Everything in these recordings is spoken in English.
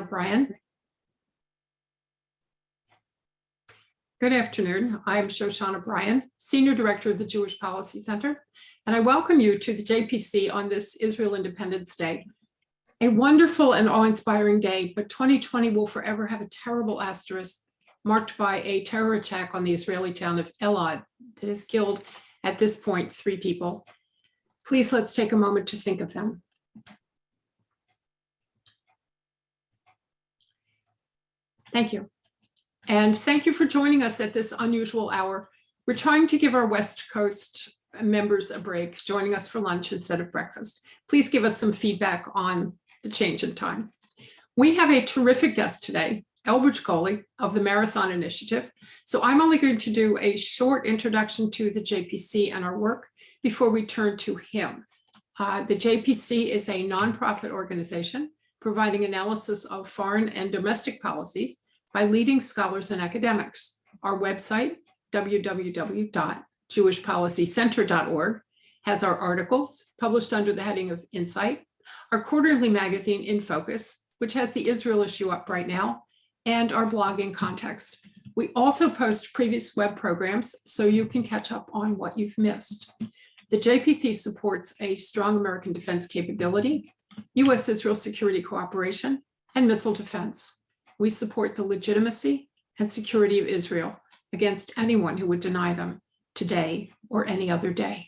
Bryan. Good afternoon. I'm Shoshana Bryan, Senior Director of the Jewish Policy Center, and I welcome you to the JPC on this Israel Independence Day. A wonderful and awe-inspiring day, but 2020 will forever have a terrible asterisk marked by a terror attack on the Israeli town of Elad that has killed, at this point, 3 people. Please let's take a moment to think of them. Thank you. And thank you for joining us at this unusual hour. We're trying to give our West Coast members a break, joining us for lunch instead of breakfast. Please give us some feedback on the change in time. We have a terrific guest today, Elbridge Colby of the Marathon Initiative. So I'm only going to do a short introduction to the JPC and our work before we turn to him. The JPC is a nonprofit organization providing analysis of foreign and domestic policies by leading scholars and academics. Our website, www.jewishpolicycenter.org, has our articles published under the heading of Insight, our quarterly magazine In Focus, which has the Israel issue up right now, and our blog In Context. We also post previous web programs so you can catch up on what you've missed. The JPC supports a strong American defense capability, U.S.-Israel security cooperation, and missile defense. We support the legitimacy and security of Israel against anyone who would deny them today or any other day.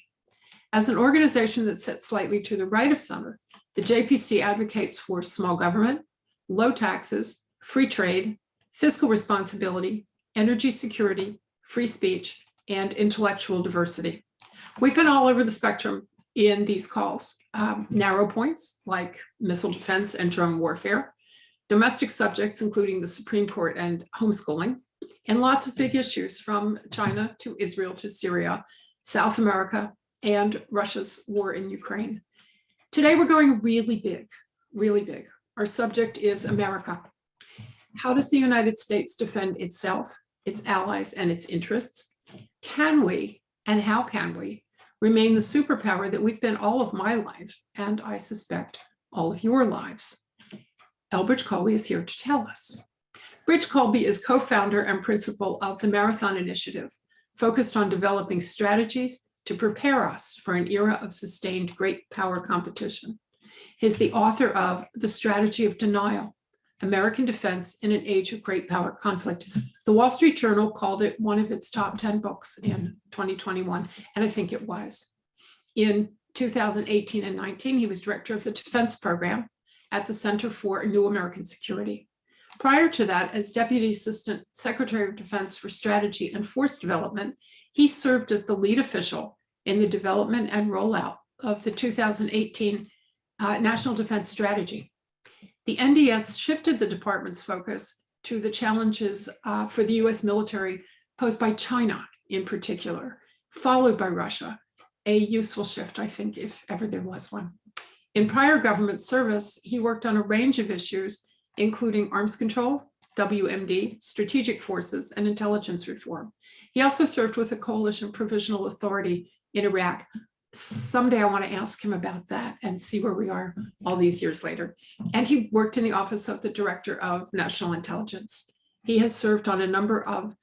As an organization that sits slightly to the right of center, the JPC advocates for small government, low taxes, free trade, fiscal responsibility, energy security, free speech, and intellectual diversity. We've been all over the spectrum in these calls, narrow points like missile defense and drone warfare, domestic subjects, including the Supreme Court and homeschooling, and lots of big issues from China to Israel to Syria, South America, and Russia's war in Ukraine. Today, we're going really big, really big. Our subject is America. How does the United States defend itself, its allies, and its interests? Can we, and how can we, remain the superpower that we've been all of my life, and I suspect all of your lives? Elbridge Colby is here to tell us. Bridge Colby is co-founder and principal of the Marathon Initiative, focused on developing strategies to prepare us for an era of sustained great power competition. He's the author of The Strategy of Denial, American Defense in an Age of Great Power Conflict. The Wall Street Journal called it one of its top 10 books in 2021, and I think it was. In 2018 and 19, he was director of the defense program at the Center for New American Security. Prior to that, as Deputy Assistant Secretary of Defense for Strategy and Force Development, he served as the lead official in the development and rollout of the 2018 National Defense Strategy. The NDS shifted the department's focus to the challenges for the US military posed by China in particular, followed by Russia, a useful shift, I think, if ever there was one. In prior government service, he worked on a range of issues, including arms control, WMD, strategic forces, and intelligence reform. He also served with the Coalition Provisional Authority in Iraq. Someday I want to ask him about that and see where we are all these years later. And he worked in the Office of the Director of National Intelligence. He has served on a number of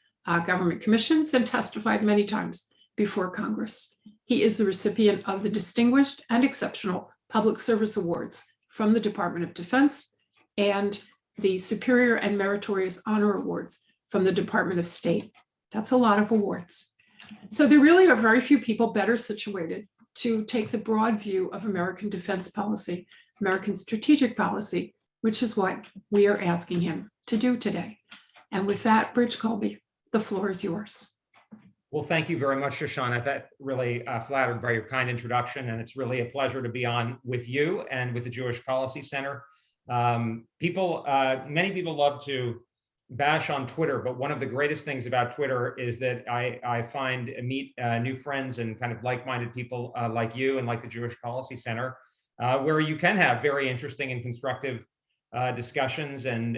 government commissions and testified many times before Congress. He is the recipient of the Distinguished and Exceptional Public Service Awards from the Department of Defense and the Superior and Meritorious Honor Awards from the Department of State. That's a lot of awards. So there really are very few people better situated to take the broad view of American defense policy, American strategic policy, which is what we are asking him to do today. And with that, Bridge Colby, the floor is yours. Well, thank you very much, Shoshana. That really flattered by your kind introduction, and it's really a pleasure to be on with you and with the Jewish Policy Center. Many people love to bash on Twitter, but one of the greatest things about Twitter is that I meet new friends and kind of like-minded people like you and like the Jewish Policy Center, where you can have very interesting and constructive discussions and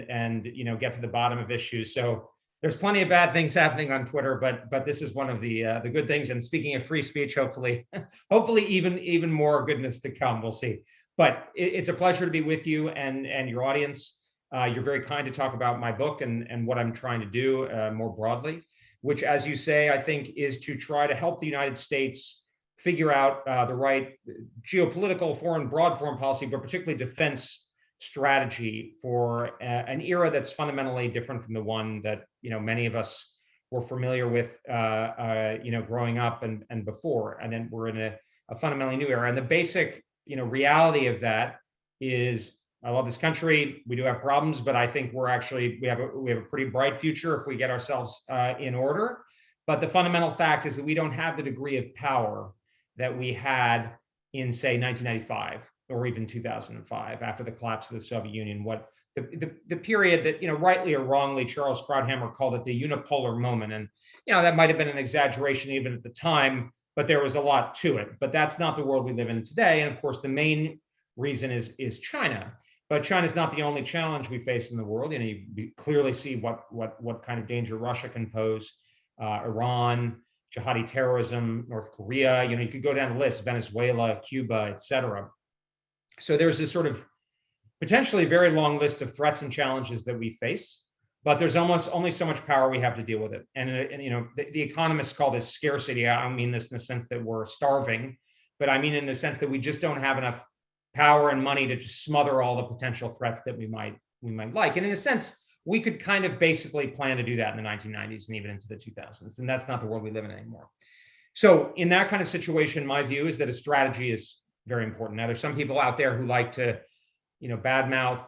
get to the bottom of issues. So there's plenty of bad things happening on Twitter, but this is one of the good things. And speaking of free speech, hopefully even more goodness to come. We'll see. But it's a pleasure to be with you and your audience. You're very kind to talk about my book and what I'm trying to do more broadly, which, as you say, I think is to try to help the United States figure out the right geopolitical, broad foreign policy, but particularly defense strategy for an era that's fundamentally different from the one that many of us were familiar with, growing up and before. And then we're in a fundamentally new era. And the basic, reality of that is, I love this country. We do have problems, but I think we have a pretty bright future if we get ourselves in order. But the fundamental fact is that we don't have the degree of power that we had in, say, 1995 or even 2005 after the collapse of the Soviet Union. What the period that, rightly or wrongly, Charles Krauthammer called it the unipolar moment. And, that might have been an exaggeration even at the time, but there was a lot to it. But that's not the world we live in today. And of course, the main reason is China. But China is not the only challenge we face in the world. You clearly see what kind of danger Russia can pose, Iran, jihadi terrorism, North Korea. You could go down the list: Venezuela, Cuba, etc. So there's this sort of potentially very long list of threats and challenges that we face, but there's almost only so much power we have to deal with it. And the economists call this scarcity. I don't mean this in the sense that we're starving, but I mean in the sense that we just don't have enough power and money to just smother all the potential threats that we might like. And in a sense, we could kind of basically plan to do that in the 1990s and even into the 2000s. And that's not the world we live in anymore. So in that kind of situation, my view is that a strategy is very important. Now, there's some people out there who like to, badmouth,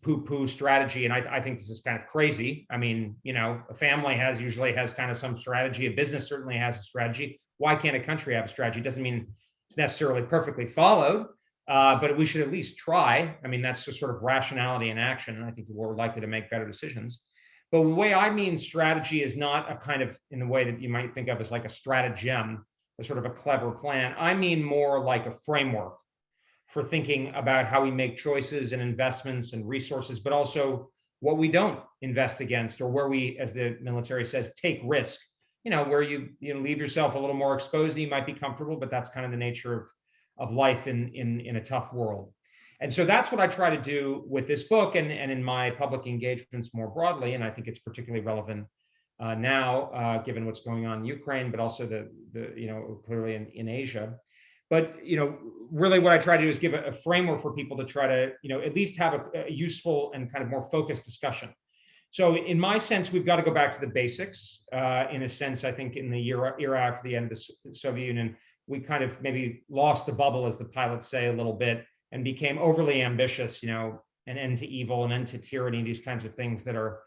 poo-poo strategy. And I think this is kind of crazy. I mean, a family usually has kind of some strategy. A business certainly has a strategy. Why can't a country have a strategy? It doesn't mean it's necessarily perfectly followed. But we should at least try. I mean, that's just sort of rationality in action. And I think we're likely to make better decisions. But the way I mean strategy is not a kind of, in the way that you might think of as like a stratagem, a sort of a clever plan. I mean more like a framework for thinking about how we make choices and investments and resources, but also what we don't invest against, or where we, as the military says, take risk, where you leave yourself a little more exposed than you might be comfortable, but that's kind of the nature of life in a tough world. And so that's what I try to do with this book and in my public engagements more broadly. And I think it's particularly relevant now, given what's going on in Ukraine, but also the clearly in Asia. But really what I try to do is give a framework for people to try to at least have a useful and kind of more focused discussion. So in my sense, we've got to go back to the basics. In a sense, I think in the era after the end of the Soviet Union, we kind of maybe lost the bubble, as the pilots say, a little bit, and became overly ambitious, an end to evil, an end to tyranny, these kinds of things that are,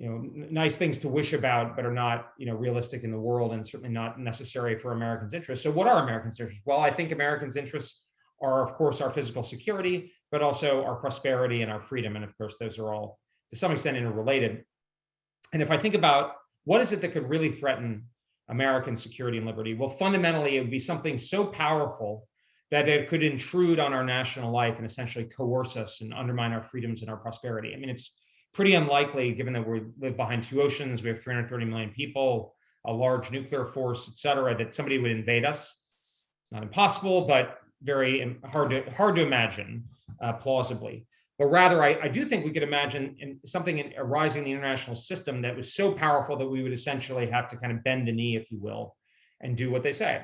nice things to wish about, but are not, realistic in the world, and certainly not necessary for Americans' interests. So what are Americans' interests? Well, I think Americans' interests are, of course, our physical security, but also our prosperity and our freedom. And of course, those are all, to some extent, interrelated. And if I think about what is it that could really threaten American security and liberty, well, fundamentally, it would be something so powerful that it could intrude on our national life and essentially coerce us and undermine our freedoms and our prosperity. I mean, it's pretty unlikely, given that we live behind two oceans, we have 330 million people, a large nuclear force, et cetera, that somebody would invade us. Not impossible, but very hard to imagine plausibly. But rather, I do think we could imagine something arising in the international system that was so powerful that we would essentially have to kind of bend the knee, if you will, and do what they say.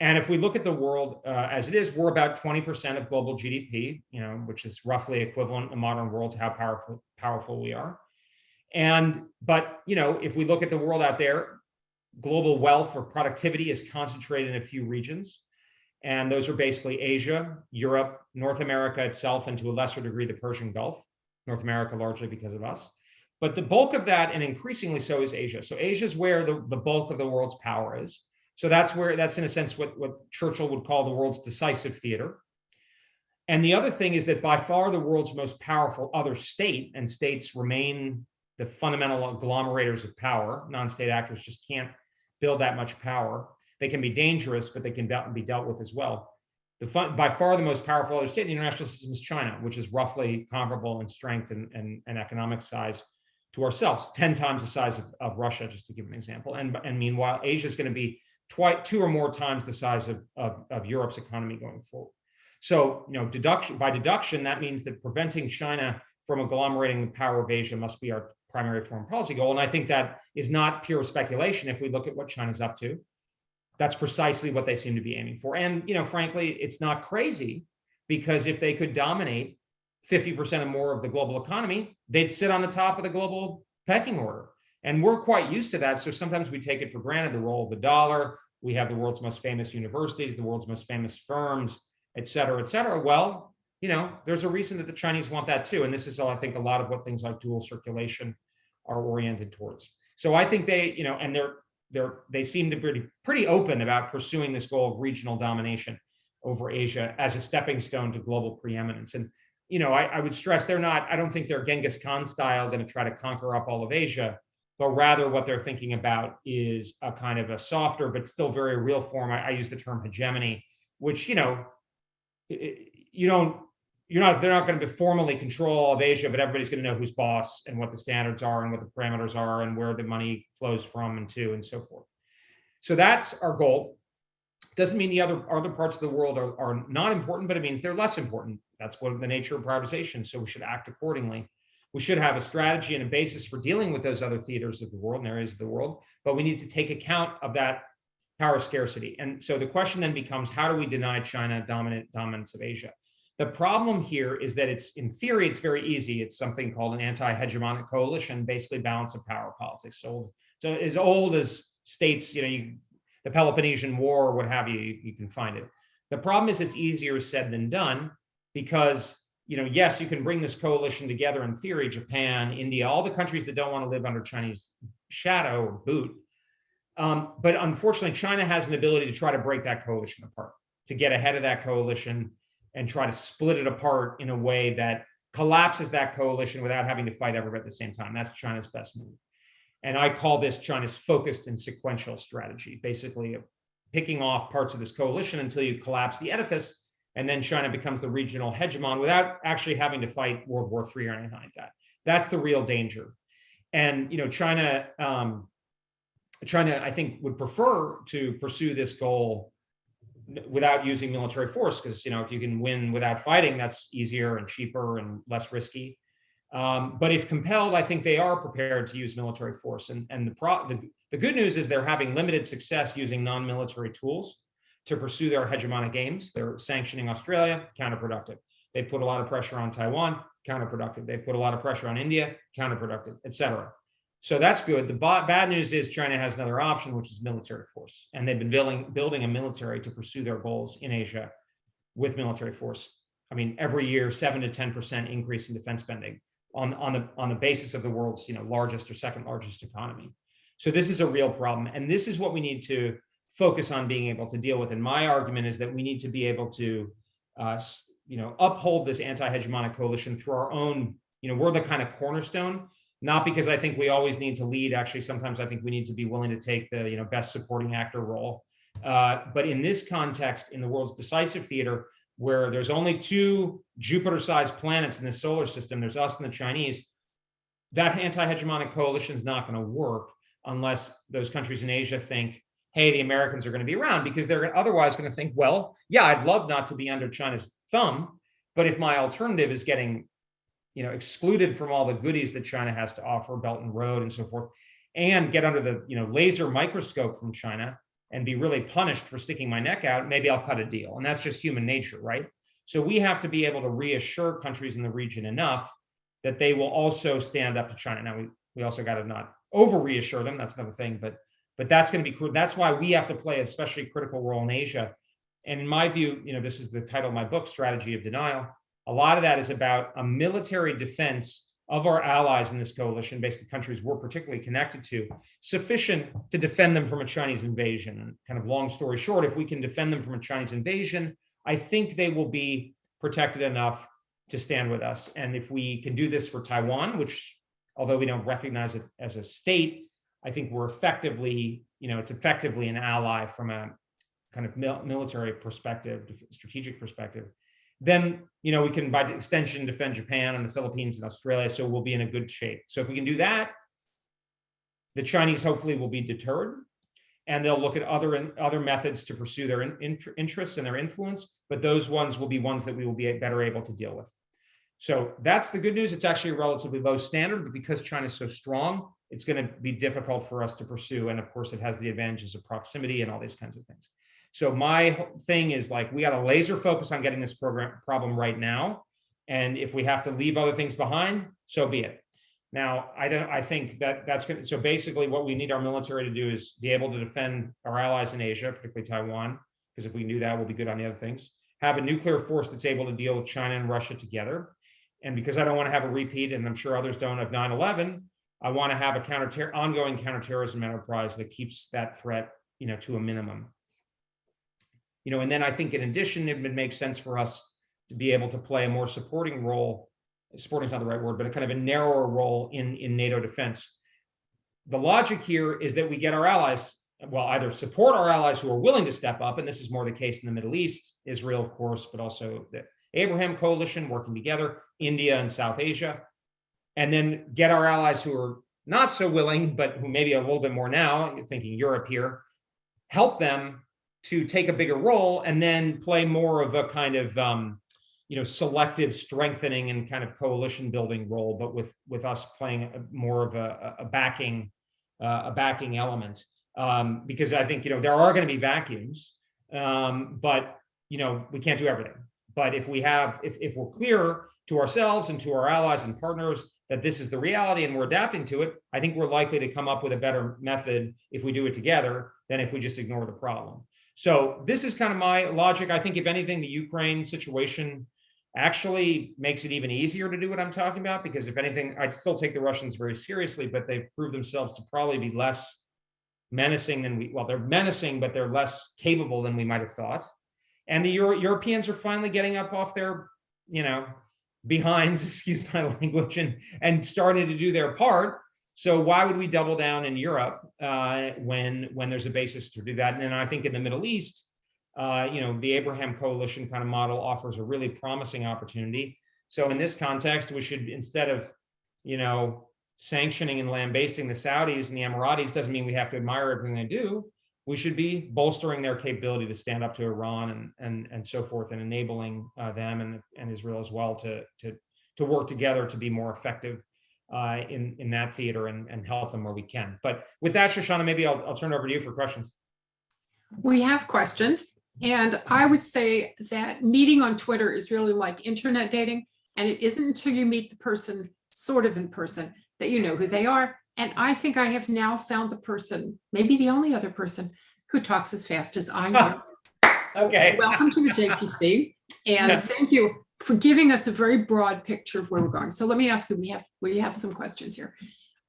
And if we look at the world as it is, we're about 20% of global GDP, which is roughly equivalent in the modern world to how powerful we are. But if we look at the world out there, global wealth or productivity is concentrated in a few regions. And those are basically Asia, Europe, North America itself, and to a lesser degree, the Persian Gulf. North America largely because of us. But the bulk of that, and increasingly so, is Asia. So Asia is where the bulk of the world's power is. So that's in a sense what Churchill would call the world's decisive theater. And the other thing is that by far the world's most powerful other state, and states remain the fundamental agglomerators of power. Non-state actors just can't build that much power. They can be dangerous, but they can be dealt with as well. By far the most powerful other state in the international system is China, which is roughly comparable in strength and economic size to ourselves, 10 times the size of Russia, just to give an example. And meanwhile, Asia is going to be 2 or more times the size of Europe's economy going forward. So, by deduction, that means that preventing China from agglomerating the power of Asia must be our primary foreign policy goal. And I think that is not pure speculation. If we look at what China's up to, that's precisely what they seem to be aiming for. And, frankly, it's not crazy, because if they could dominate 50% or more of the global economy, they'd sit on the top of the global pecking order. And we're quite used to that. So sometimes we take it for granted, the role of the dollar. We have the world's most famous universities, the world's most famous firms, et cetera, et cetera. Well, there's a reason that the Chinese want that too. And this is, I think, a lot of what things like dual circulation are oriented towards. So I think they, and they seem to be pretty open about pursuing this goal of regional domination over Asia as a stepping stone to global preeminence. And, I would stress I don't think they're Genghis Khan style going to try to conquer up all of Asia, but rather what they're thinking about is a kind of a softer, but still very real form. I use the term hegemony, which, they're not going to formally control all of Asia, but everybody's going to know who's boss and what the standards are and what the parameters are and where the money flows from and to and so forth. So that's our goal. Doesn't mean the other parts of the world are not important, but it means they're less important. That's what the nature of privatization. So we should act accordingly. We should have a strategy and a basis for dealing with those other theaters of the world and areas of the world, but we need to take account of that power scarcity. And so the question then becomes, how do we deny China dominance of Asia? The problem here is that in theory, it's very easy. It's something called an anti-hegemonic coalition, basically balance of power politics. So as old as states, the Peloponnesian War or what have you, you can find it. The problem is it's easier said than done because, yes, you can bring this coalition together in theory, Japan, India, all the countries that don't want to live under Chinese shadow or boot. But unfortunately, China has an ability to try to break that coalition apart, to get ahead of that coalition and try to split it apart in a way that collapses that coalition without having to fight everybody at the same time. That's China's best move. And I call this China's focused and sequential strategy, basically picking off parts of this coalition until you collapse the edifice, and then China becomes the regional hegemon without actually having to fight World War III or anything like that. That's the real danger. And China, I think, would prefer to pursue this goal without using military force, because if you can win without fighting, that's easier and cheaper and less risky. But if compelled, I think they are prepared to use military force. And the good news is they're having limited success using non-military tools to pursue their hegemonic aims. They're sanctioning Australia, counterproductive. They put a lot of pressure on Taiwan, counterproductive. They put a lot of pressure on India, counterproductive, et cetera. So that's good. The bad news is China has another option, which is military force. And they've been building a military to pursue their goals in Asia with military force. I mean, every year, 7 to 10% increase in defense spending on the basis of the world's largest or second largest economy. So this is a real problem. And this is what we need to focus on being able to deal with. And my argument is that we need to be able to uphold this anti-hegemonic coalition through our own, we're the kind of cornerstone. Not because I think we always need to lead. Actually, sometimes I think we need to be willing to take the best supporting actor role. But in this context, in the world's decisive theater, where there's only 2 Jupiter-sized planets in the solar system, there's us and the Chinese, that anti-hegemonic coalition is not going to work unless those countries in Asia think, hey, the Americans are going to be around, because they're otherwise going to think, well, yeah, I'd love not to be under China's thumb, but if my alternative is getting excluded from all the goodies that China has to offer, Belt and Road and so forth, and get under the laser microscope from China and be really punished for sticking my neck out, maybe I'll cut a deal. And that's just human nature, right? So we have to be able to reassure countries in the region enough that they will also stand up to China. Now, we also got to not over-reassure them. That's another thing, but that's going to be cool. That's why we have to play a especially critical role in Asia. And in my view, this is the title of my book, Strategy of Denial. A lot of that is about a military defense of our allies in this coalition, basically countries we're particularly connected to, sufficient to defend them from a Chinese invasion. And kind of long story short, if we can defend them from a Chinese invasion, I think they will be protected enough to stand with us. And if we can do this for Taiwan, which, although we don't recognize it as a state, I think we're effectively, it's effectively an ally from a kind of military perspective, strategic perspective. Then, we can, by extension, defend Japan and the Philippines and Australia. So we'll be in a good shape. So if we can do that, the Chinese hopefully will be deterred, and they'll look at other methods to pursue their interests and their influence. But those ones will be ones that we will be better able to deal with. So that's the good news. It's actually a relatively low standard, but because China is so strong, it's going to be difficult for us to pursue. And of course, it has the advantages of proximity and all these kinds of things. So my thing is like, we got to laser focus on getting this problem right now. And if we have to leave other things behind, so be it. Now, I think that's going to, so basically what we need our military to do is be able to defend our allies in Asia, particularly Taiwan, because if we can do that, we'll be good on the other things. Have a nuclear force that's able to deal with China and Russia together. And because I don't want to have a repeat, and I'm sure others don't, of 9/11, I want to have a ongoing counterterrorism enterprise that keeps that threat, to a minimum. And then I think in addition, it would make sense for us to be able to play a more supporting role. Supporting is not the right word, but a kind of a narrower role in NATO defense. The logic here is that we get our allies, well, either support our allies who are willing to step up, and this is more the case in the Middle East, Israel, of course, but also the Abraham coalition working together, India and South Asia, and then get our allies who are not so willing, but who maybe a little bit more now, you're thinking Europe here, help them to take a bigger role and then play more of a kind of selective strengthening and kind of coalition building role, but with us playing more of a backing element. Because I think there are going to be vacuums, but we can't do everything. But if we're clear to ourselves and to our allies and partners that this is the reality and we're adapting to it, I think we're likely to come up with a better method if we do it together than if we just ignore the problem. So this is kind of my logic. I think if anything, the Ukraine situation actually makes it even easier to do what I'm talking about, because if anything, I still take the Russians very seriously, but they've proved themselves to probably be less menacing than they're menacing, but they're less capable than we might have thought. And the Europeans are finally getting up off their, behinds, excuse my language, and starting to do their part. So why would we double down in Europe when there's a basis to do that? And then I think in the Middle East, the Abraham coalition kind of model offers a really promising opportunity. So in this context, we should, instead of, sanctioning and lambasting the Saudis and the Emiratis, doesn't mean we have to admire everything they do. We should be bolstering their capability to stand up to Iran and so forth, and enabling them and Israel as well to work together to be more effective in that theater and help them where we can. But with that, Shoshana, maybe I'll turn it over to you for questions. We have questions. And I would say that meeting on Twitter is really like internet dating. And it isn't until you meet the person sort of in person that you know who they are. And I think I have now found the person, maybe the only other person, who talks as fast as I do. Okay. Welcome to the JPC. And thank you for giving us a very broad picture of where we're going. So let me ask you, we have some questions here.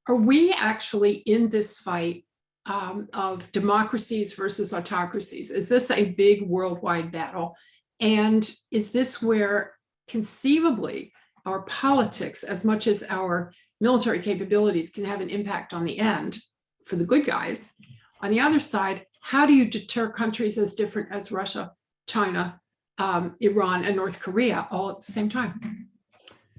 Are we actually in this fight of democracies versus autocracies? Is this a big worldwide battle? And is this where conceivably our politics, as much as our military capabilities, can have an impact on the end for the good guys? On the other side, how do you deter countries as different as Russia, China, Iran, and North Korea all at the same time?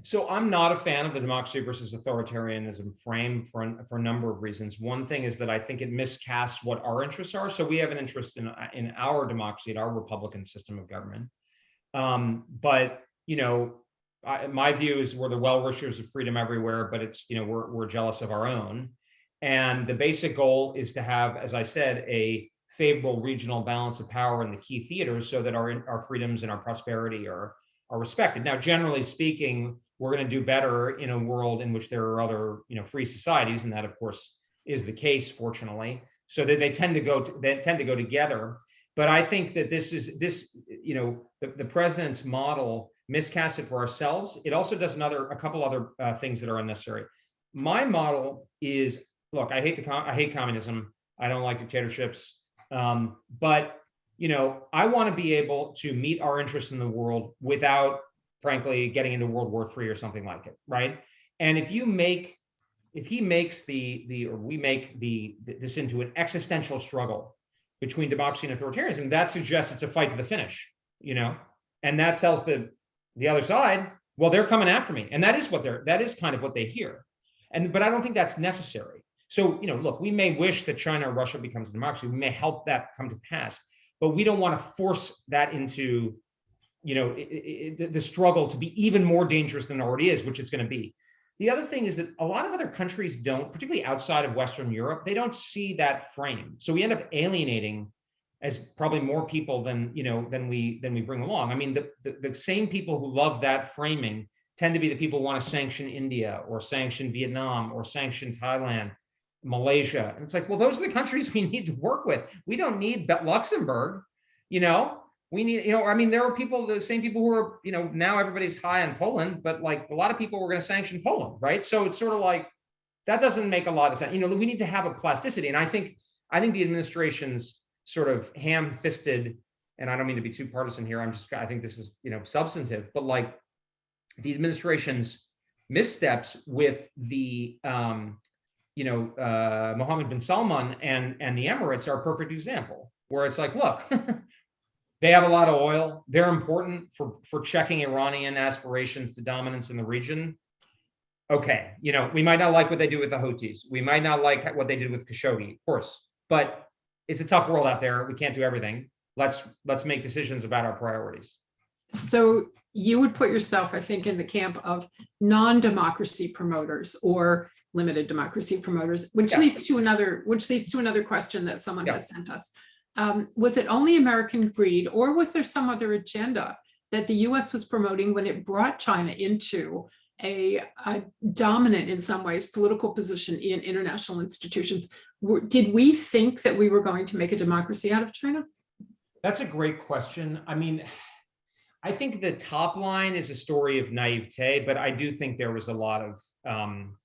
So I'm not a fan of the democracy versus authoritarianism frame for a number of reasons. One thing is that I think it miscasts what our interests are. So we have an interest in our democracy, in our Republican system of government. But my view is we're the well-wishers of freedom everywhere, but it's we're jealous of our own. And the basic goal is to have, as I said, a favorable regional balance of power in the key theaters, so that our freedoms and our prosperity are respected. Now, generally speaking, we're going to do better in a world in which there are other, free societies, and that, of course, is the case, fortunately. So that they tend to go together. But I think that the president's model miscasts it for ourselves. It also does a couple other things that are unnecessary. My model is, look, I hate communism. I don't like dictatorships. But I want to be able to meet our interests in the world without, frankly, getting into World War III or something like it, right? And if we make this into an existential struggle between democracy and authoritarianism, that suggests it's a fight to the finish, and that tells the other side, well, they're coming after me, and that is kind of what they hear, but I don't think that's necessary. So, look, we may wish that China or Russia becomes a democracy. We may help that come to pass, but we don't want to force that into the struggle to be even more dangerous than it already is, which it's going to be. The other thing is that a lot of other countries don't, particularly outside of Western Europe, they don't see that frame. So we end up alienating as probably more people than we bring along. I mean, the same people who love that framing tend to be the people who want to sanction India or sanction Vietnam or sanction Thailand, Malaysia. And it's like, well, those are the countries we need to work with. We don't need Luxembourg, we need, I mean, there are people, the same people who are, now everybody's high on Poland, but like a lot of people were going to sanction Poland, right? So it's sort of like, that doesn't make a lot of sense. We need to have a plasticity. And I think the administration's sort of ham-fisted, and I don't mean to be too partisan here, I think this is, substantive, but like the administration's missteps with the, Mohammed bin Salman and the Emirates are a perfect example, where it's like, look, they have a lot of oil. They're important for checking Iranian aspirations to dominance in the region. Okay, we might not like what they do with the Houthis. We might not like what they did with Khashoggi, of course, but it's a tough world out there. We can't do everything. Let's make decisions about our priorities. So you would put yourself, I think, in the camp of non-democracy promoters or limited democracy promoters, which leads to another question that someone has sent us. Was it only American greed, or was there some other agenda that the US was promoting when it brought China into a dominant, in some ways, political position in international institutions? Did we think that we were going to make a democracy out of China? That's a great question. I mean, I think the top line is a story of naivete, but I do think there was a lot of, I'm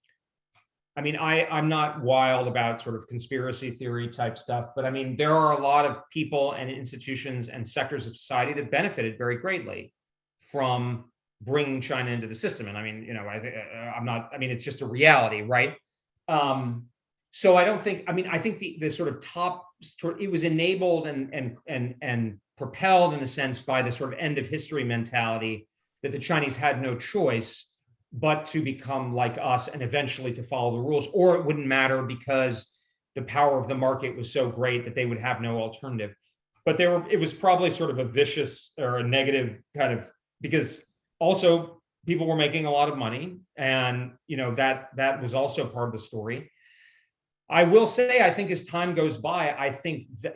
not wild about sort of conspiracy theory type stuff, but I mean, there are a lot of people and institutions and sectors of society that benefited very greatly from bringing China into the system. And I mean, it's just a reality, right? So I don't think, I think the sort of top, it was enabled and propelled in a sense by the sort of end of history mentality that the Chinese had no choice but to become like us and eventually to follow the rules, or it wouldn't matter because the power of the market was so great that they would have no alternative. But it was probably sort of a vicious or a negative kind of, because also people were making a lot of money, and that was also part of the story. I will say, I think as time goes by, I think that,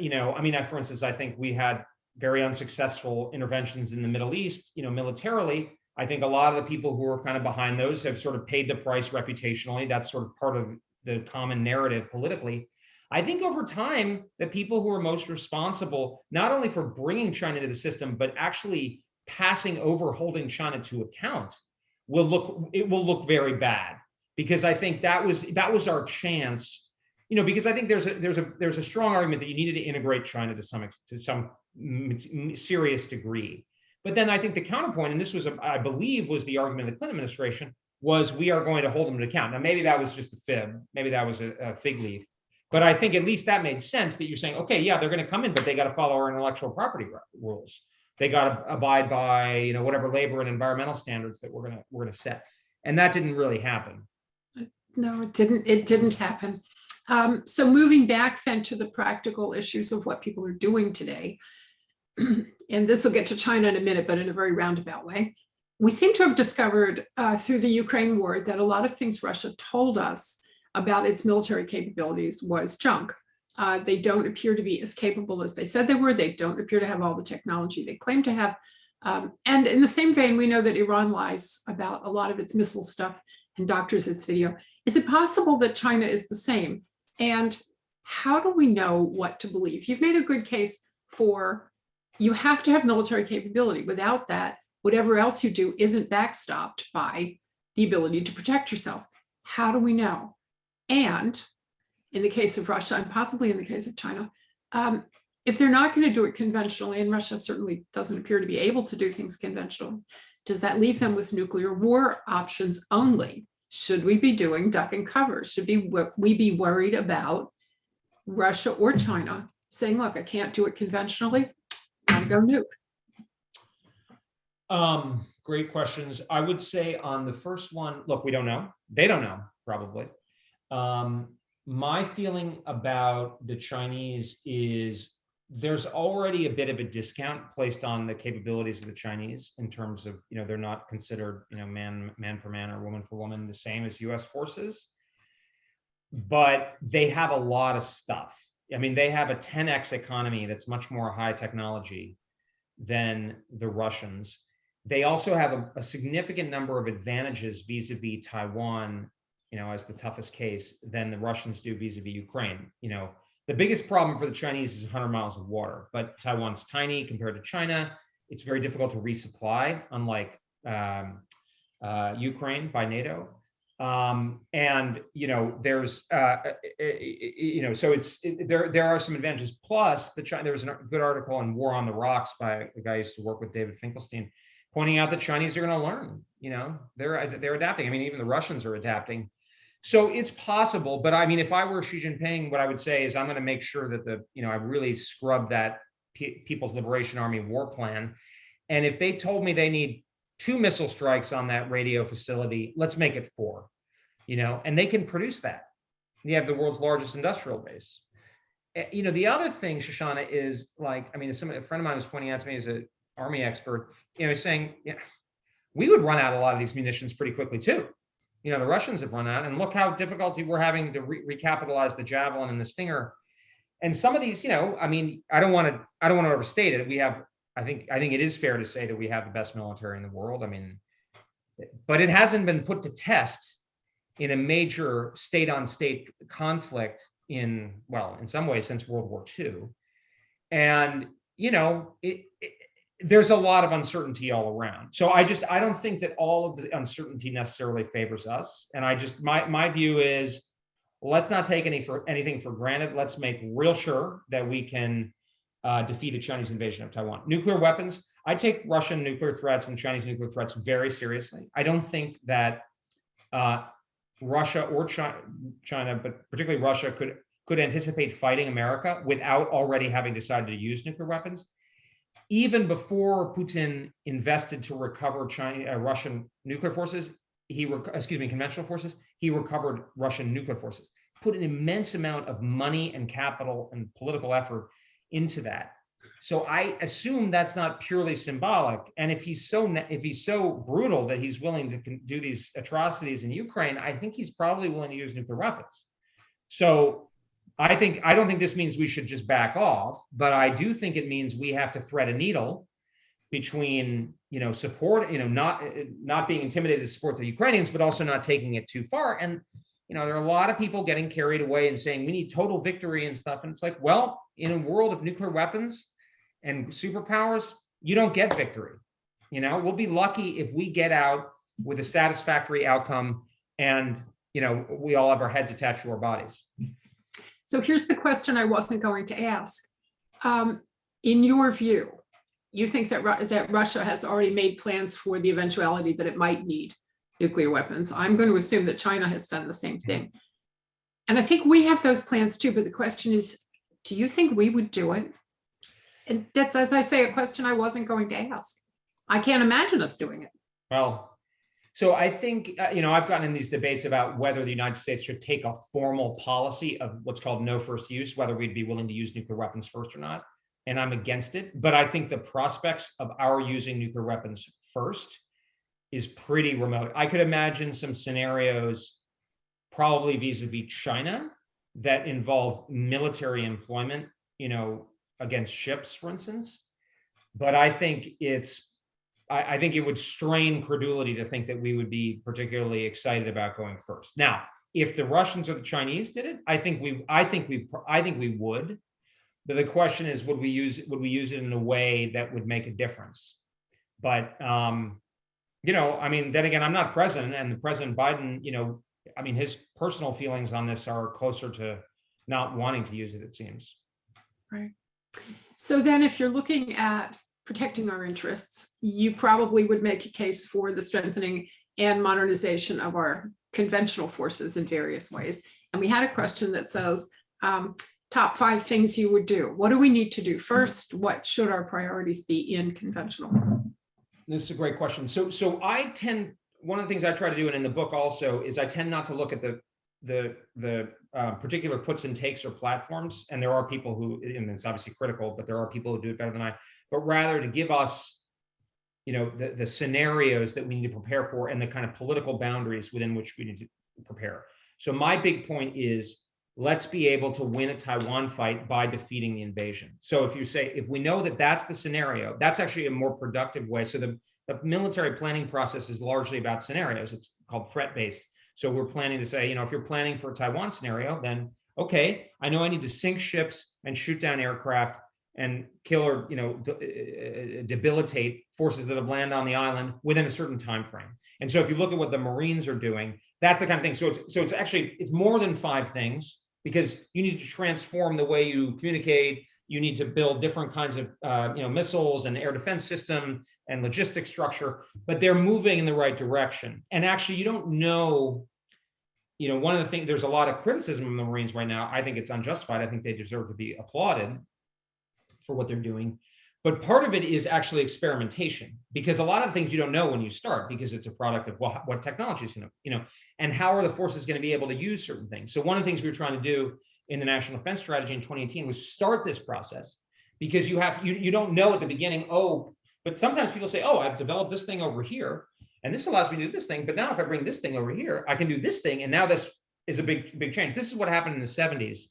for instance, I think we had very unsuccessful interventions in the Middle East, militarily. I think a lot of the people who are kind of behind those have sort of paid the price reputationally. That's sort of part of the common narrative politically. I think over time, the people who are most responsible, not only for bringing China to the system, but actually holding China to account, will look very bad, because I think that was our chance, because I think there's a strong argument that you needed to integrate China to some serious degree. But then I think the counterpoint, and this was, I believe, was the argument of the Clinton administration, was we are going to hold them to account. Now, maybe that was just a fib. Maybe that was a fig leaf. But I think at least that made sense, that you're saying, okay, yeah, they're going to come in, but they got to follow our intellectual property rules. They got to abide by, whatever labor and environmental standards that we're going to set. And that didn't really happen. No, it didn't. It didn't happen. So moving back then to the practical issues of what people are doing today, and this will get to China in a minute, but in a very roundabout way. We seem to have discovered through the Ukraine war that a lot of things Russia told us about its military capabilities was junk. They don't appear to be as capable as they said they were. They don't appear to have all the technology they claim to have. And in the same vein, we know that Iran lies about a lot of its missile stuff and doctors its video. Is it possible that China is the same? And how do we know what to believe? You've made a good case for, you have to have military capability. Without that, whatever else you do isn't backstopped by the ability to protect yourself. How do we know? And in the case of Russia, and possibly in the case of China, if they're not going to do it conventionally, and Russia certainly doesn't appear to be able to do things conventionally, does that leave them with nuclear war options only? Should we be doing duck and cover? Should we be worried about Russia or China saying, look, I can't do it conventionally, I'm going to nuke? Great questions. I would say on the first one, look, we don't know. They don't know, probably. My feeling about the Chinese is there's already a bit of a discount placed on the capabilities of the Chinese in terms of, they're not considered, man for man or woman for woman, the same as US forces, but they have a lot of stuff. I mean, they have a 10x economy that's much more high technology than the Russians. They also have a significant number of advantages vis-a-vis Taiwan, as the toughest case, than the Russians do vis-a-vis Ukraine. The biggest problem for the Chinese is 100 miles of water, but Taiwan's tiny compared to China. It's very difficult to resupply, unlike Ukraine by NATO. There's, so there are some advantages. Plus, there was a good article on War on the Rocks by a guy who used to work with David Finkelstein, pointing out that Chinese are going to learn. They're adapting. I mean, even the Russians are adapting. So it's possible, but I mean, if I were Xi Jinping, what I would say is I'm going to make sure that I really scrub that People's Liberation Army war plan. And if they told me they need 2 missile strikes on that radio facility, let's make it 4, and they can produce that. You have the world's largest industrial base. The other thing, Shoshana, is a friend of mine was pointing out to me as an Army expert, saying, we would run out a lot of these munitions pretty quickly too. The Russians have run out, and look how difficulty we're having to recapitalize the Javelin and the Stinger. And some of these, I don't want to overstate it. We have, I think it is fair to say that we have the best military in the world. But it hasn't been put to test in a major state-on-state conflict in some ways since World War II. And, there's a lot of uncertainty all around. So I don't think that all of the uncertainty necessarily favors us. And my view is, let's not take anything for granted. Let's make real sure that we can defeat a Chinese invasion of Taiwan. Nuclear weapons, I take Russian nuclear threats and Chinese nuclear threats very seriously. I don't think that Russia or China, but particularly Russia, could anticipate fighting America without already having decided to use nuclear weapons. Even before Putin invested to recover Russian nuclear forces, conventional forces, he recovered Russian nuclear forces, put an immense amount of money and capital and political effort into that. So I assume that's not purely symbolic. And if he's so brutal that he's willing to do these atrocities in Ukraine, I think he's probably willing to use nuclear weapons. So I don't think this means we should just back off, but I do think it means we have to thread a needle between, support, not being intimidated to support the Ukrainians, but also not taking it too far. And, there are a lot of people getting carried away and saying we need total victory and stuff. And it's like, well, in a world of nuclear weapons and superpowers, you don't get victory. We'll be lucky if we get out with a satisfactory outcome and, we all have our heads attached to our bodies. So here's the question I wasn't going to ask. In your view, you think that Russia has already made plans for the eventuality that it might need nuclear weapons? I'm going to assume that China has done the same thing. And I think we have those plans too, but the question is, do you think we would do it? And that's, as I say, a question I wasn't going to ask. I can't imagine us doing it. Well, so I think, I've gotten in these debates about whether the United States should take a formal policy of what's called no first use, whether we'd be willing to use nuclear weapons first or not. And I'm against it. But I think the prospects of our using nuclear weapons first is pretty remote. I could imagine some scenarios, probably vis-a-vis China, that involve military employment, against ships, for instance. But I think I think it would strain credulity to think that we would be particularly excited about going first. Now, if the Russians or the Chinese did it, I think we would. But the question is, would we use it in a way that would make a difference? But then again, I'm not president, and President Biden, his personal feelings on this are closer to not wanting to use it, it seems. Right. So then if you're looking at protecting our interests, you probably would make a case for the strengthening and modernization of our conventional forces in various ways. And we had a question that says, top 5 things you would do. What do we need to do first? What should our priorities be in conventional? This is a great question. So one of the things I try to do, and in the book also, is I tend not to look at the particular puts and takes or platforms, and there are people who, and it's obviously critical, but there are people who do it better than I, but rather to give us, the scenarios that we need to prepare for and the kind of political boundaries within which we need to prepare. So my big point is, let's be able to win a Taiwan fight by defeating the invasion. So if we know that that's the scenario, that's actually a more productive way. So the military planning process is largely about scenarios. It's called threat-based. So we're planning to say, if you're planning for a Taiwan scenario, then, okay, I know I need to sink ships and shoot down aircraft and kill or, debilitate forces that have landed on the island within a certain time frame. And so if you look at what the Marines are doing, that's the kind of thing. So it's actually more than 5 things, because you need to transform the way you communicate. You need to build different kinds of missiles and air defense system and logistic structure, but they're moving in the right direction. And actually, you don't know, one of the things, there's a lot of criticism of the Marines right now. I think it's unjustified. I think they deserve to be applauded for what they're doing. But part of it is actually experimentation, because a lot of things you don't know when you start, because it's a product of what technology is going to, and how are the forces going to be able to use certain things. So one of the things we were trying to do in the National Defense Strategy in 2018 was start this process, because you don't know at the beginning, but sometimes people say, I've developed this thing over here, and this allows me to do this thing. But now if I bring this thing over here, I can do this thing. And now this is a big change. This is what happened in the 70s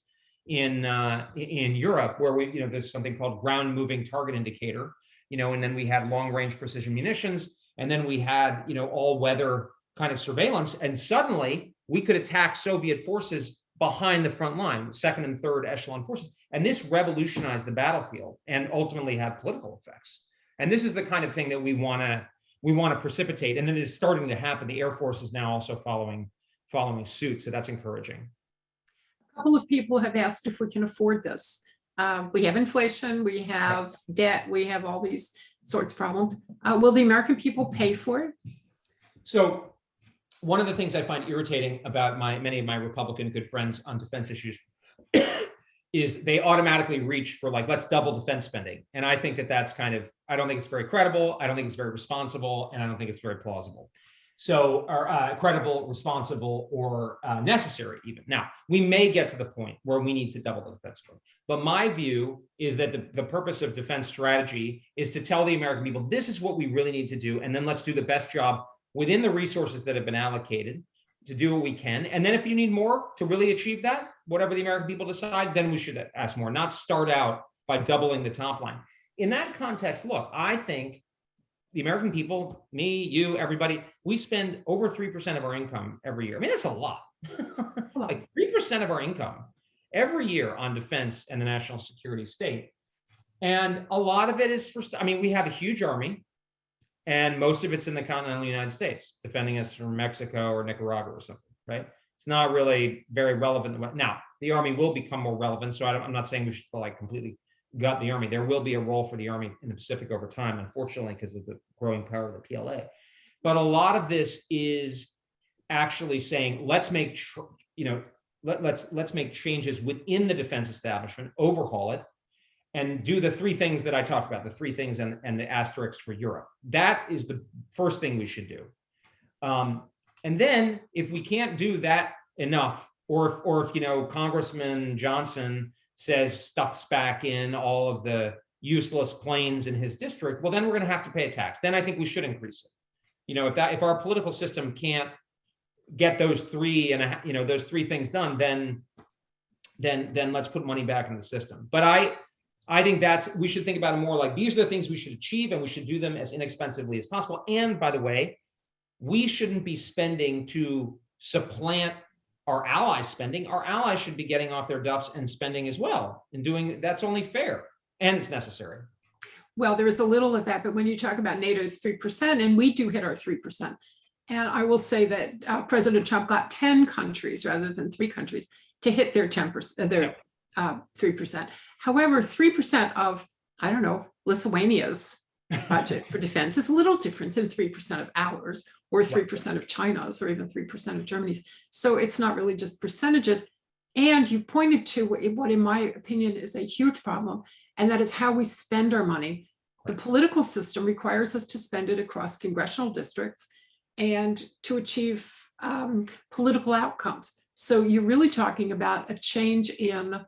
in Europe, where there's something called ground moving target indicator, and then we had long range precision munitions, and then we had, all weather kind of surveillance. And suddenly we could attack Soviet forces behind the front line, second and third echelon forces. And this revolutionized the battlefield and ultimately had political effects. And this is the kind of thing that we want to precipitate. And it is starting to happen. The Air Force is now also following suit. So that's encouraging. A couple of people have asked if we can afford this. We have inflation, we have debt, we have all these sorts of problems. Will the American people pay for it? So one of the things I find irritating about many of my Republican good friends on defense issues is they automatically reach for let's double defense spending. And I think that's I don't think it's very credible. I don't think it's very responsible. And I don't think it's very plausible. So, or credible, responsible, or necessary even. Now, we may get to the point where we need to double the defense budget. But my view is that the purpose of defense strategy is to tell the American people, this is what we really need to do. And then let's do the best job within the resources that have been allocated to do what we can. And then if you need more to really achieve that, whatever the American people decide, then we should ask more, not start out by doubling the top line. In that context, look, I think the American people, me, you, everybody, we spend over 3% of our income every year. I mean, that's a lot. 3% of our income every year on defense and the national security state. And a lot of it is we have a huge army, and most of it's in the continental United States, defending us from Mexico or Nicaragua or something, right? It's not really very relevant. Now, the army will become more relevant. So I'm not saying we should completely gut the army. There will be a role for the army in the Pacific over time, unfortunately, because of the growing power of the PLA. But a lot of this is actually saying, let's make let's make changes within the defense establishment, overhaul it, and do the 3 things that I talked about, the 3 things and the asterisks for Europe. That is the first thing we should do. And then if we can't do that enough, or if Congressman Johnson says stuffs back in all of the useless planes in his district, well, then we're going to have to pay a tax. Then I think we should increase it. If our political system can't get those 3 things done, then let's put money back in the system. But I think we should think about it more like these are the things we should achieve, and we should do them as inexpensively as possible. And by the way, we shouldn't be spending to supplant our allies' spending. Our allies should be getting off their duffs and spending as well. And that's only fair, and it's necessary. Well, there is a little of that, but when you talk about NATO's 3%, and we do hit our 3%, and I will say that President Trump got 10 countries rather than 3 countries to hit their 10%, their 3%. However, 3% of, Lithuania's budget for defense is a little different than 3% of ours, or 3% of China's, or even 3% of Germany's. So it's not really just percentages. And you pointed to what, in my opinion, is a huge problem, and that is how we spend our money. The political system requires us to spend it across congressional districts and to achieve political outcomes. So you're really talking about a change in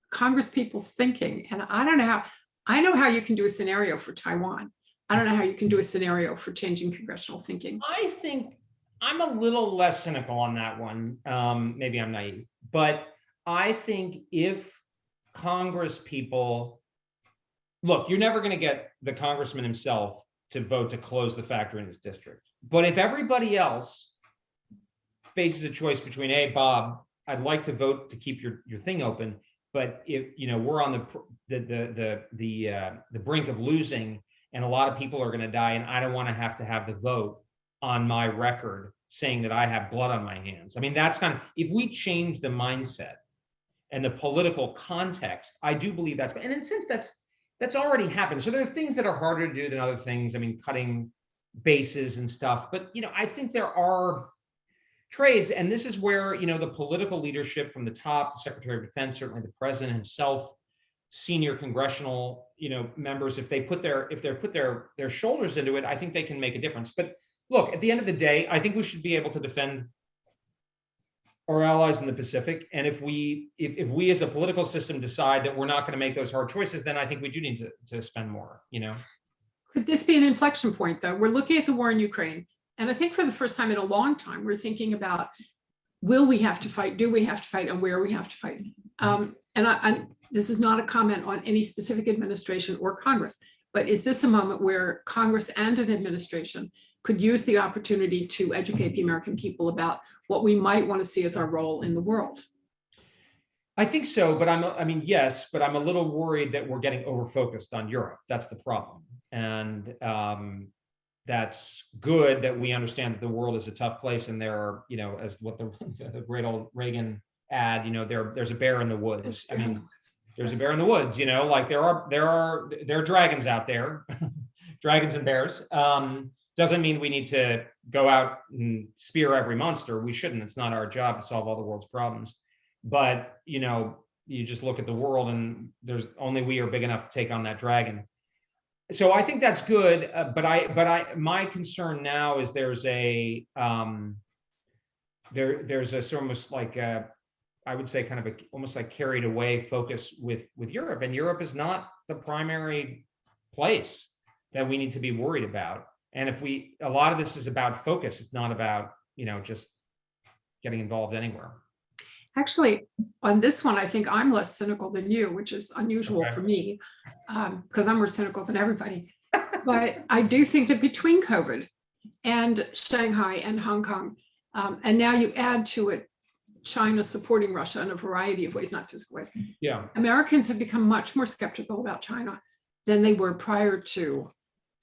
Congress people's thinking. And I don't know how, I know how you can do a scenario for Taiwan. I don't know how you can do a scenario for changing congressional thinking. I think I'm a little less cynical on that one. Maybe I'm naive, but I think if Congress people, look, you're never going to get the congressman himself to vote to close the factory in his district. But if everybody else faces a choice between, hey, Bob, I'd like to vote to keep your thing open, but if we're on the brink of losing, and a lot of people are going to die, and I don't want to have the vote on my record saying that I have blood on my hands. I mean, that's kind of, if we change the mindset and the political context, I do believe that's, and in a sense, that's already happened. So there are things that are harder to do than other things. I mean, cutting bases and stuff, but I think there are trades, and this is where the political leadership from the top, the Secretary of Defense, certainly the president himself, senior congressional members, if they put their shoulders into it, I think they can make a difference. But look, at the end of the day, I think we should be able to defend our allies in the Pacific. And if we as a political system decide that we're not going to make those hard choices, then I think we do need to spend more. Could this be an inflection point, though? We're looking at the war in Ukraine, and I think for the first time in a long time, we're thinking about, will we have to fight? Do we have to fight? And where we have to fight? And this is not a comment on any specific administration or Congress, but is this a moment where Congress and an administration could use the opportunity to educate the American people about what we might want to see as our role in the world? I think so, but yes, but I'm a little worried that we're getting over-focused on Europe. That's the problem. And that's good that we understand that the world is a tough place, and there are, as what the great old Reagan ad, there's a bear in the woods. I mean, there's a bear in the woods, like there are dragons out there, dragons and bears. Doesn't mean we need to go out and spear every monster. We shouldn't. It's not our job to solve all the world's problems. But, you just look at the world, and there's only we are big enough to take on that dragon. So I think that's good. But my concern now is there's a almost like I would say kind of almost like carried away focus with Europe, and Europe is not the primary place that we need to be worried about. And a lot of this is about focus. It's not about, just getting involved anywhere. Actually, on this one, I think I'm less cynical than you, which is unusual for me, because I'm more cynical than everybody. But I do think that between COVID and Shanghai and Hong Kong, and now you add to it China supporting Russia in a variety of ways, not physical ways. Yeah. Americans have become much more skeptical about China than they were prior to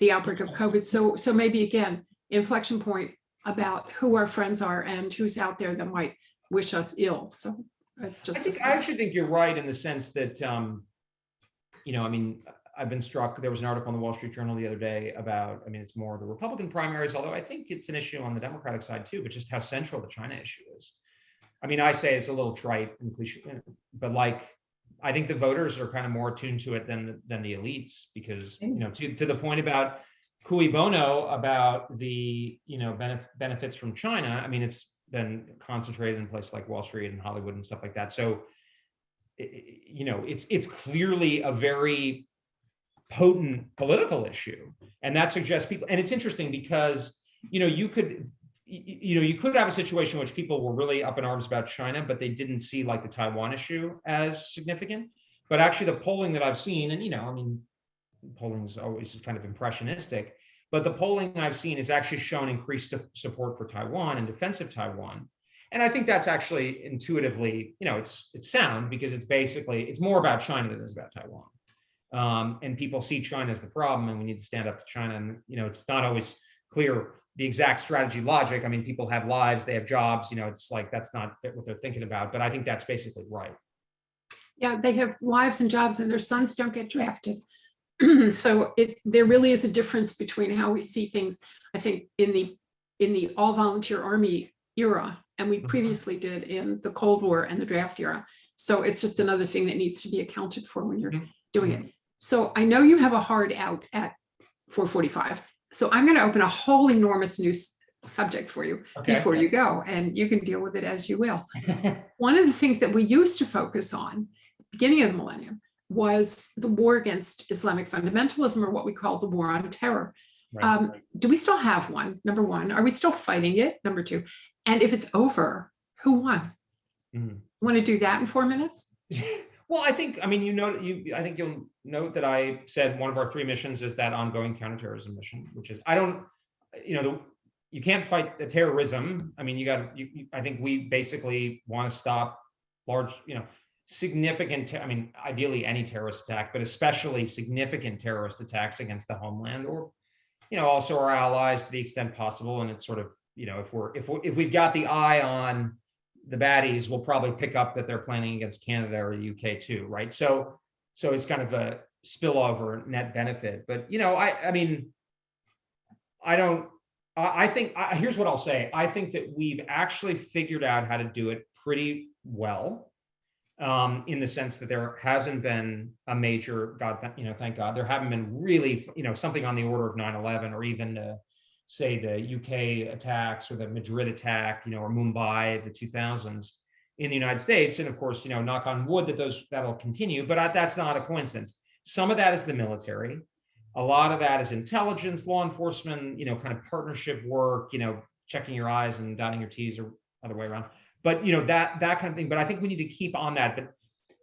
the outbreak of COVID. So maybe again, inflection point about who our friends are and who's out there that might wish us ill. So it's just. I actually think you're right in the sense that, I've been struck. There was an article in the Wall Street Journal the other day about, it's more the Republican primaries, although I think it's an issue on the Democratic side too, but just how central the China issue is. I say it's a little trite and cliche, but I think the voters are kind of more attuned to it than the elites, because, to the point about cui bono, about the, benefits from China. It's been concentrated in places like Wall Street and Hollywood and stuff like that. So, it's clearly a very potent political issue, and that suggests people. And it's interesting because, you could have a situation in which people were really up in arms about China, but they didn't see like the Taiwan issue as significant. But actually the polling that I've seen, and polling is always kind of impressionistic, but the polling I've seen has actually shown increased support for Taiwan and defense of Taiwan. And I think that's actually intuitively, it's sound, because it's more about China than it is about Taiwan. And people see China as the problem, and we need to stand up to China. And, it's not always clear the exact strategy logic. People have lives, they have jobs, it's like, that's not what they're thinking about. But I think that's basically right. Yeah, they have lives and jobs, and their sons don't get drafted. So there really is a difference between how we see things, I think, in the all volunteer army era, and we previously did in the Cold War and the draft era. So it's just another thing that needs to be accounted for when you're doing it. So I know you have a hard out at 4:45. So I'm going to open a whole enormous new subject for you Okay. before you go, and you can deal with it as you will. One of the things that we used to focus on at the beginning of the millennium was the war against Islamic fundamentalism, or what we call the war on terror. Right. Do we still have one? Number one, are we still fighting it? Number two, and if it's over, who won? Want to do that in 4 minutes? Well, I think, I mean, I think you'll note that I said one of our 3 missions is that ongoing counterterrorism mission, which is, you can't fight the terrorism. I mean, I think we basically want to stop large, significant, ideally any terrorist attack, but especially significant terrorist attacks against the homeland, or, also our allies to the extent possible. And it's sort of, if we've got the eye on the baddies, we'll probably pick up that they're planning against Canada or the UK too, right? So it's kind of a spillover net benefit. But here's what I'll say. I think that we've actually figured out how to do it pretty well, in the sense that there hasn't been a major, thank God, there haven't been really, something on the order of 9/11, or even say the UK attacks or the Madrid attack, or Mumbai, the 2000s in the United States. And of course, knock on wood that'll continue, but that's not a coincidence. Some of that is the military. A lot of that is intelligence, law enforcement, kind of partnership work, checking your I's and dotting your T's, or other way around. But, that kind of thing. But I think we need to keep on that. But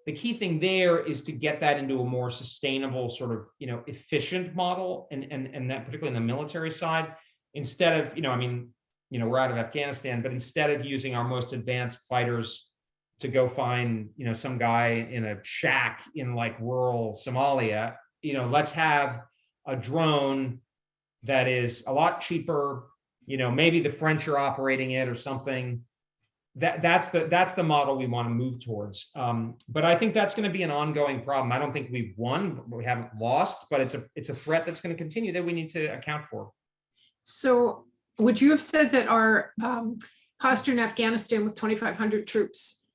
the key thing there is to get that into a more sustainable, sort of, efficient model, and that particularly in the military side. Instead of, we're out of Afghanistan, but instead of using our most advanced fighters to go find, some guy in a shack in like rural Somalia, let's have a drone that is a lot cheaper, maybe the French are operating it or something. That's the model we want to move towards. But I think that's going to be an ongoing problem. I don't think we've won, we haven't lost, but it's a threat that's going to continue that we need to account for. So would you have said that our posture in Afghanistan with 2,500 troops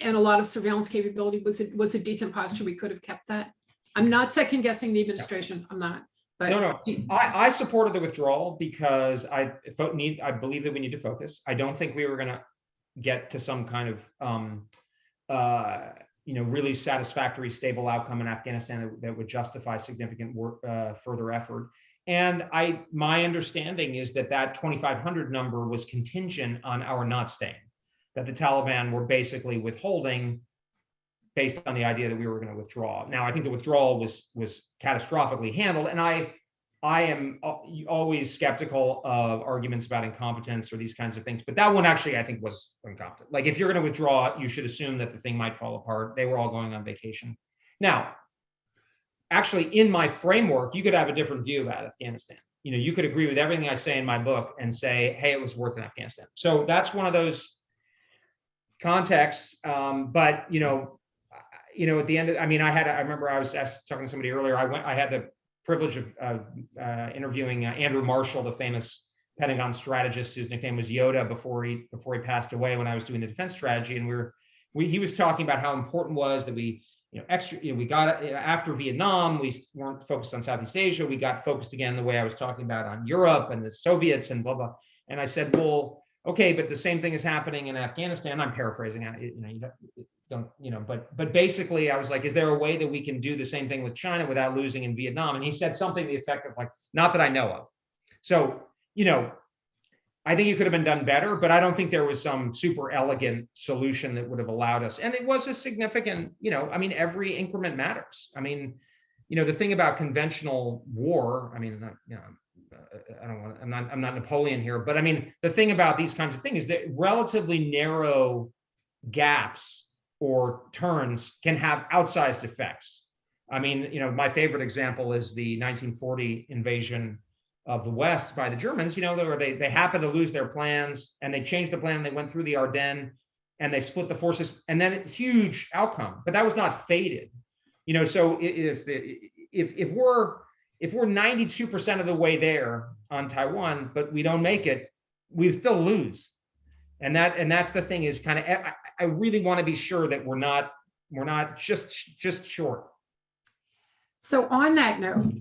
and a lot of surveillance capability was a decent posture? We could have kept that. I'm not second guessing the administration. I'm not. But no. I supported the withdrawal because I believe that we need to focus. I don't think we were going to get to some kind of really satisfactory, stable outcome in Afghanistan that would justify significant further effort. And my understanding is that 2,500 number was contingent on our not staying, that the Taliban were basically withholding based on the idea that we were going to withdraw. Now, I think the withdrawal was catastrophically handled, and I am always skeptical of arguments about incompetence or these kinds of things, but that one actually I think was incompetent. Like, if you're going to withdraw, you should assume that the thing might fall apart. They were all going on vacation. Now, actually, in my framework, you could have a different view about Afghanistan. You could agree with everything I say in my book and say, hey, it was worth in Afghanistan. So that's one of those contexts. But at the end, I remember I was talking to somebody earlier. I had the privilege of interviewing Andrew Marshall, the famous Pentagon strategist whose nickname was Yoda before he passed away, when I was doing the defense strategy. And he was talking about how important it was that we got after Vietnam, we weren't focused on Southeast Asia. We got focused again, the way I was talking about, on Europe and the Soviets and blah, blah. And I said, well, okay, but the same thing is happening in Afghanistan. I'm paraphrasing, but basically I was like, is there a way that we can do the same thing with China without losing in Vietnam? And he said something to the effect of, like, not that I know of. So, I think it could have been done better, but I don't think there was some super elegant solution that would have allowed us. And it was a significant, every increment matters. The thing about conventional war, I'm not Napoleon here, but the thing about these kinds of things is that relatively narrow gaps or turns can have outsized effects. My favorite example is the 1940 invasion of the West by the Germans, where they happened to lose their plans and they changed the plan. They went through the Ardennes and they split the forces, and then huge outcome, but that was not fated. So if we're 92% of the way there on Taiwan, but we don't make it, we still lose. And that's the thing, is kind of, I really want to be sure that we're not just short. So on that note,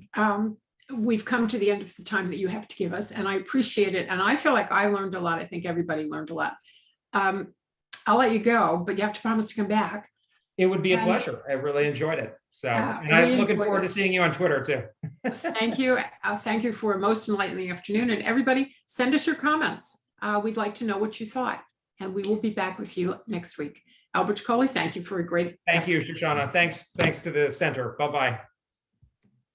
we've come to the end of the time that you have to give us, and I appreciate it. And I feel like I learned a lot. I think everybody learned a lot. I'll let you go, but you have to promise to come back. It would be a And pleasure. I really enjoyed it. So, and we I'm looking enjoyed forward it. to seeing you on Twitter too. Thank you. Thank you for a most enlightening afternoon. And everybody, send us your comments. We'd like to know what you thought. And we will be back with you next week. Elbridge Colby, thank you for a great Thank you, Shoshana. Thanks to the center. Bye-bye.